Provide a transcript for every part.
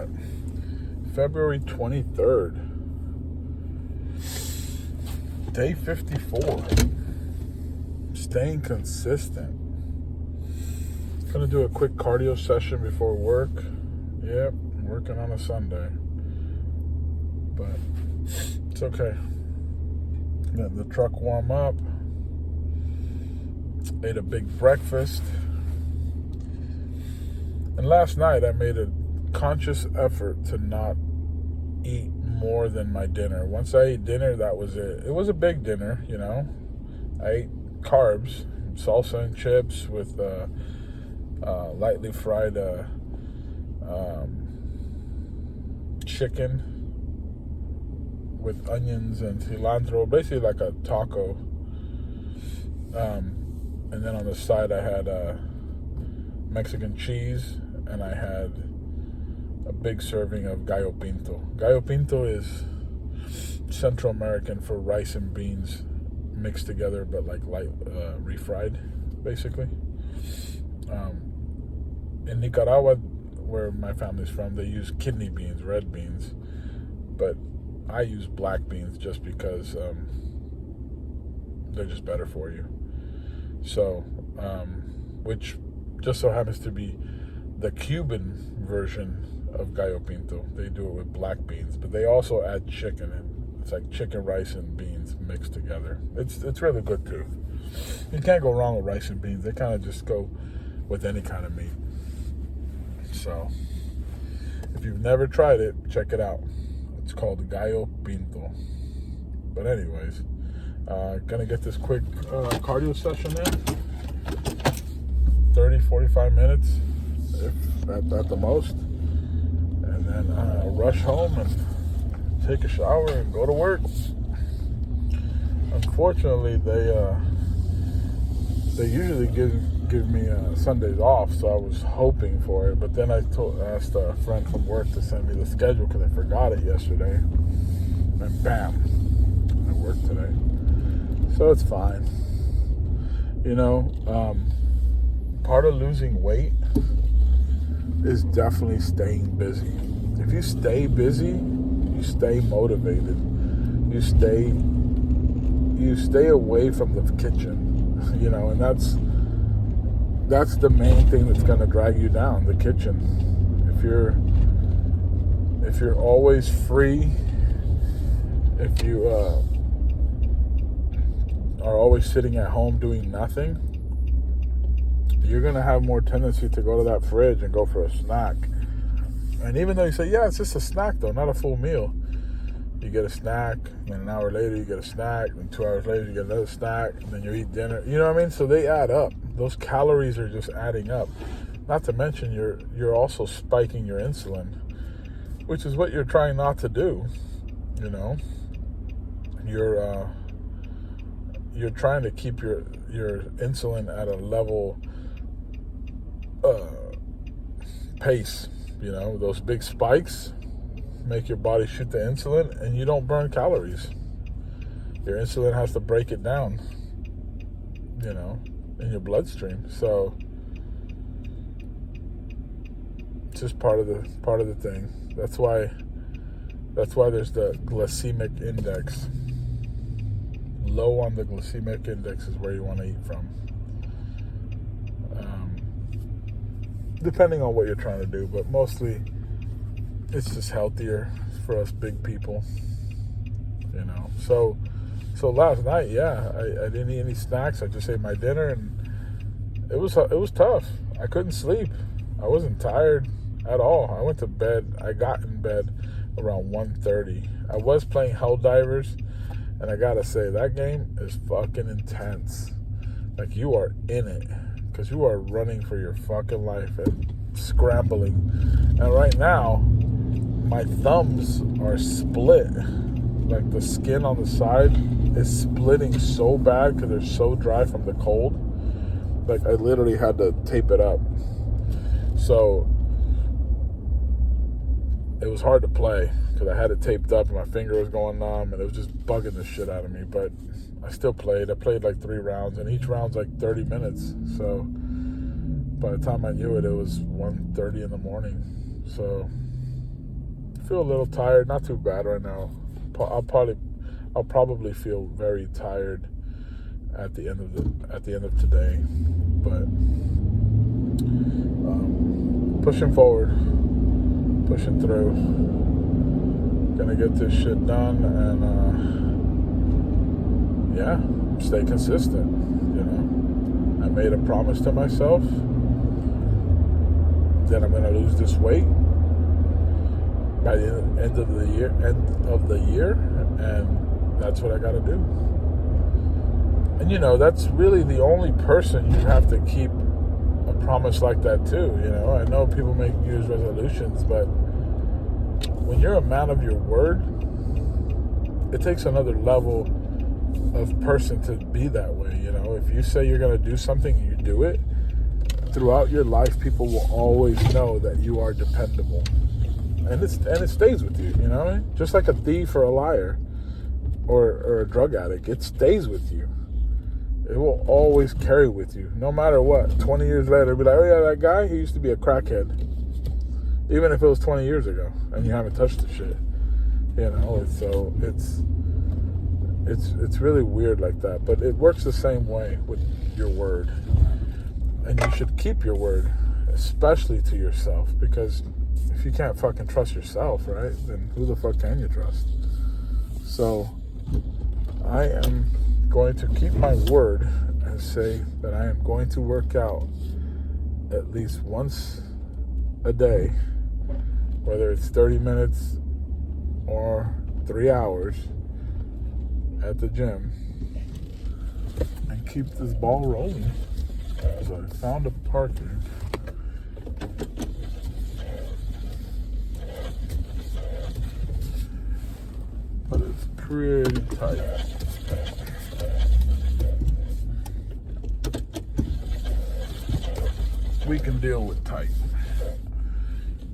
at? February 23rd. Day 54. Staying consistent. Gonna do a quick cardio session before work. Yep, I'm working on a Sunday. But it's okay. Letting the truck warm up. Ate a big breakfast. And last night I made a conscious effort to not eat more than my dinner. Once I ate dinner, that was it. It was a big dinner, you know. I ate carbs, salsa and chips with lightly fried chicken with onions and cilantro, basically like a taco. And then on the side I had Mexican cheese, and I had a big serving of gallo pinto. Gallo pinto is Central American for rice and beans mixed together, but like light refried, basically. In Nicaragua, where my family's from, they use kidney beans, red beans, but I use black beans just because they're just better for you. So, which just so happens to be the Cuban version of gallo pinto. They do it with black beans, but they also add chicken in. It's like chicken, rice, and beans mixed together. It's really good too. You can't go wrong with rice and beans. They kind of just go with any kind of meat. So, if you've never tried it, check it out. It's called gallo pinto. But anyways, gonna get this quick cardio session in. 30, 45 minutes, if at the most. And then I'll rush home and take a shower and go to work. Unfortunately, they usually give me Sundays off, so I was hoping for it. But then I asked a friend from work to send me the schedule because I forgot it yesterday. And bam, I work today. So it's fine. You know, part of losing weight is definitely staying busy. If you stay busy, you stay motivated. You stay away from the kitchen, you know, and that's the main thing that's going to drag you down, the kitchen. If you're always free, if you are always sitting at home doing nothing, you're going to have more tendency to go to that fridge and go for a snack. And even though you say, yeah, it's just a snack though, not a full meal, you get a snack, and an hour later you get a snack, and 2 hours later you get another snack, and then you eat dinner. You know what I mean? So they add up. Those calories are just adding up. Not to mention you're also spiking your insulin, which is what you're trying not to do. You know, you're trying to keep your insulin at a level pace. You know, those big spikes make your body shoot the insulin, and you don't burn calories. Your insulin has to break it down, you know, in your bloodstream. So it's just part of the thing. That's why there's the glycemic index. Low on the glycemic index is where you want to eat from. Depending on what you're trying to do, but mostly it's just healthier for us big people, you know. So last night, yeah, I didn't eat any snacks. I just ate my dinner, and it was tough. I couldn't sleep. I wasn't tired at all. I went to bed. I got in bed around 1:30. I was playing Helldivers, and I gotta say, that game is fucking intense. Like, you are in it, because you are running for your fucking life and scrambling. And right now, my thumbs are split. Like, the skin on the side is splitting so bad because they're so dry from the cold. Like, I literally had to tape it up. So it was hard to play because I had it taped up and my finger was going numb, and it was just bugging the shit out of me. But I still played. I played like 3 rounds, and each round's like 30 minutes. So by the time I knew it, it was 1:30 in the morning. So Feel a little tired. Not too bad right now. I'll probably feel very tired at the end of today, but pushing forward, pushing through. Gonna get this shit done and yeah, stay consistent. You know, I made a promise to myself that I'm gonna lose this weight by the end of the year, and that's what I gotta do. And you know, that's really the only person you have to keep a promise like that to. You know, I know people make New Year's resolutions, but when you're a man of your word, it takes another level of person to be that way. You know, if you say you're gonna do something and you do it, throughout your life, people will always know that you are dependable. And it stays with you, you know? Just like a thief or a liar or a drug addict, it stays with you. It will always carry with you, no matter what. 20 years later, be like, oh yeah, that guy, he used to be a crackhead. Even if it was 20 years ago and you haven't touched the shit. You know, it's really weird like that. But it works the same way with your word. And you should keep your word, especially to yourself, because if you can't fucking trust yourself, right, then who the fuck can you trust? So I am going to keep my word and say that I am going to work out at least once a day, whether it's 30 minutes or 3 hours at the gym, and keep this ball rolling. So I found a parking. But it's pretty tight. We can deal with tight.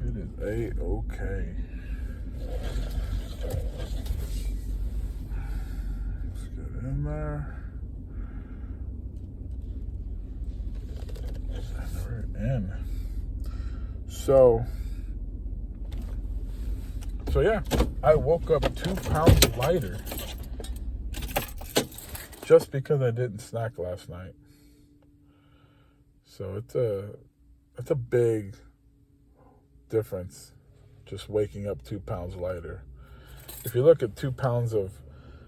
It is A-okay. Let's get in there. And we're in. So yeah, I woke up 2 pounds lighter just because I didn't snack last night. So it's a big difference, just waking up 2 pounds lighter. If you look at 2 pounds of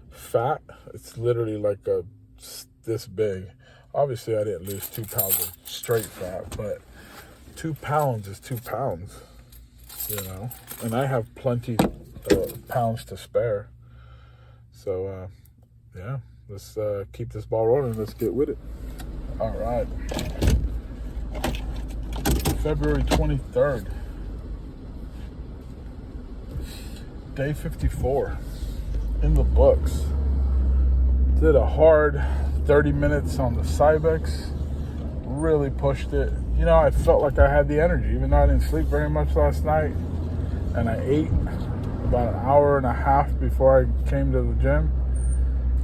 fat, it's literally like this big. Obviously, I didn't lose 2 pounds of straight fat, but 2 pounds is 2 pounds, you know? And I have plenty of pounds to spare. So, yeah, let's keep this ball rolling. Let's get with it. All right. February 23rd. Day 54 in the books. Did a hard 30 minutes on the Cybex. Really pushed it. You know, I felt like I had the energy, even though I didn't sleep very much last night. And I ate about an hour and a half before I came to the gym.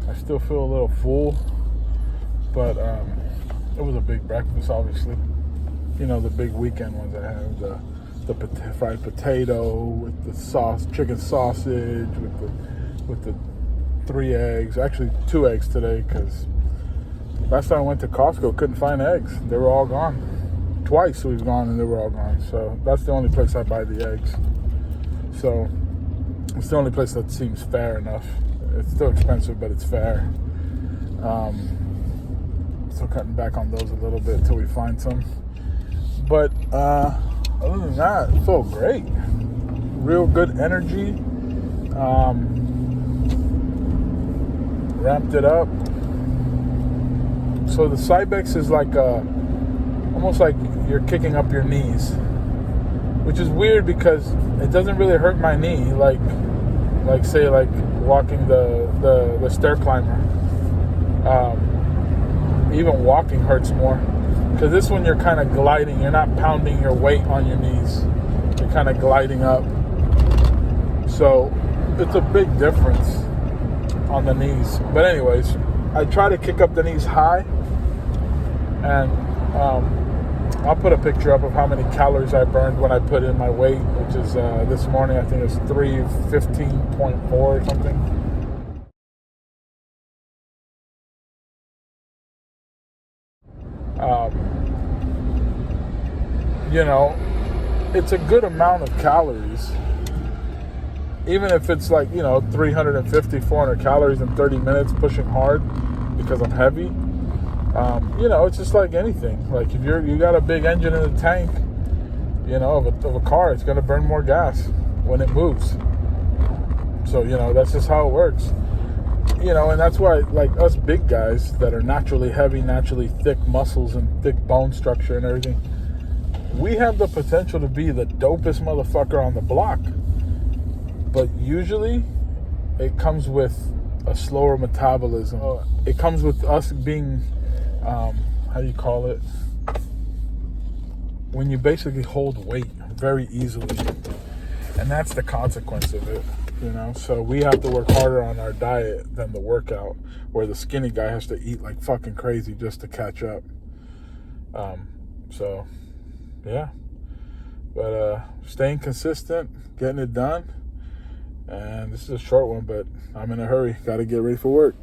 I still feel a little full, but it was a big breakfast, obviously. You know, the big weekend ones I have, the fried potato with the sauce, chicken sausage, with the 3 eggs, actually 2 eggs today, because last time I went to Costco, couldn't find eggs. They were all gone. Twice we've gone and they were all gone. So that's the only place I buy the eggs. So it's the only place that seems fair enough. It's still expensive, but it's fair. So cutting back on those a little bit until we find some. But other than that, it felt great. Real good energy. Ramped it up. So the Cybex is like almost like you're kicking up your knees, which is weird because it doesn't really hurt my knee like say walking the stair climber. Even walking hurts more. Because this one you're kind of gliding. You're not pounding your weight on your knees. You're kind of gliding up. So it's a big difference on the knees. But anyways, I try to kick up the knees high. And I'll put a picture up of how many calories I burned when I put in my weight, which is this morning, I think it's 315.4 or something. You know, it's a good amount of calories. Even if it's like, 350, 400 calories in 30 minutes pushing hard because I'm heavy. It's just like anything. Like if you got a big engine in the tank, of a car, it's going to burn more gas when it moves. So, that's just how it works. And that's why, like, us big guys that are naturally heavy, naturally thick muscles and thick bone structure and everything, we have the potential to be the dopest motherfucker on the block. But usually it comes with a slower metabolism. It comes with us being, how do you call it? When you basically hold weight very easily. And that's the consequence of it, So we have to work harder on our diet than the workout, where the skinny guy has to eat like fucking crazy just to catch up. So, yeah. But staying consistent, getting it done. And this is a short one, but I'm in a hurry. Got to get ready for work.